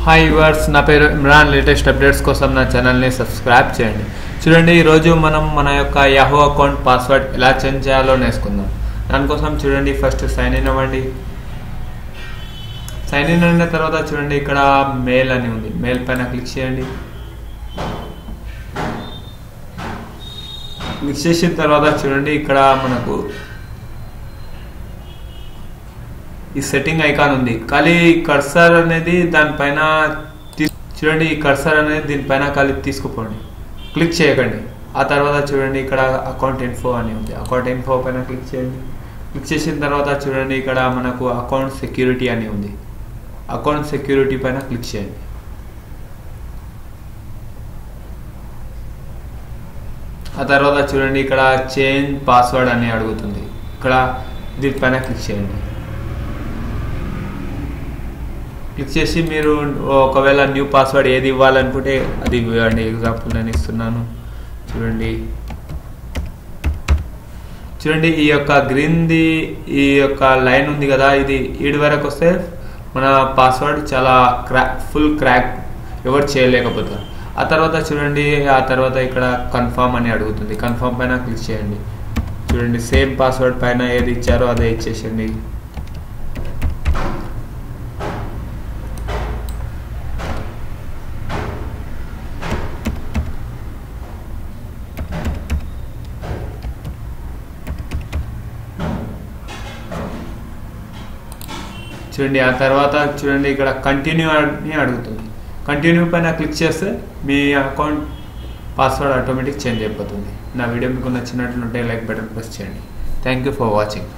Hi viewers, నా పేరు Imran. Latest updates కోసం నా ఛానల్ని సబ్స్క్రైబ్ చేయండి. చూడండి, ఈరోజు మనం మన యొక్క యాహూ అకౌంట్ పాస్వర్డ్ ఎలా చేంజ్ చేయాలో నేర్చుకుందాం. దానికోసం చూడండి, ఫస్ట్ సైన్ ఇన్ అవ్వండి. సైన్ ఇన్ అయిన తర్వాత చూడండి, ఇక్కడ మెయిల్ అని ఉంది. మెయిల్ పైన క్లిక్ చేయండి. క్లిక్ చేసిన తర్వాత చూడండి, ఇక్కడ మనకు ఈ సెట్టింగ్ ఐకాన్ ఉంది. కానీ కర్సర్ అనేది దానిపైన చూడండి, ఈ కర్సర్ అనేది దీనిపైన కలిపి తీసుకుపోండి, క్లిక్ చేయకండి. ఆ తర్వాత చూడండి, ఇక్కడ అకౌంట్ ఇన్ఫో అని ఉంది. అకౌంట్ ఇన్ఫో పైన క్లిక్ చేయండి. క్లిక్ చేసిన తర్వాత చూడండి, ఇక్కడ మనకు అకౌంట్ సెక్యూరిటీ అని ఉంది. అకౌంట్ సెక్యూరిటీ పైన క్లిక్ చేయండి. ఆ తర్వాత చూడండి, ఇక్కడ చేంజ్ పాస్వర్డ్ అని అడుగుతుంది. ఇక్కడ దీనిపైన క్లిక్ చేయండి. క్లిక్ చేసి మీరు ఒకవేళ న్యూ పాస్వర్డ్ ఏది ఇవ్వాలనుకుంటే అది ఇవ్వండి. ఎగ్జాంపుల్ నేను ఇస్తున్నాను. చూడండి, ఈ యొక్క గ్రీన్ది ఈ యొక్క లైన్ ఉంది కదా, ఇది ఈడి వరకు వస్తే మన పాస్వర్డ్ చాలా ఫుల్ క్రాక్ ఎవరు చేయలేకపోతారు. ఆ తర్వాత చూడండి, ఆ తర్వాత ఇక్కడ కన్ఫర్మ్ అని అడుగుతుంది. కన్ఫర్మ్ పైన క్లిక్ చేయండి. చూడండి, సేమ్ పాస్వర్డ్ పైన ఏది ఇచ్చారో అదే ఇచ్చేసండి. చూడండి, ఆ తర్వాత చూడండి, ఇక్కడ కంటిన్యూ అని అడుగుతుంది. కంటిన్యూ పైన క్లిక్ చేస్తే మీ అకౌంట్ పాస్వర్డ్ ఆటోమేటిక్ చేంజ్ అయిపోతుంది. నా వీడియో మీకు నచ్చినట్లుంటే లైక్ బటన్ ప్రెస్ చేయండి. Thank you for watching.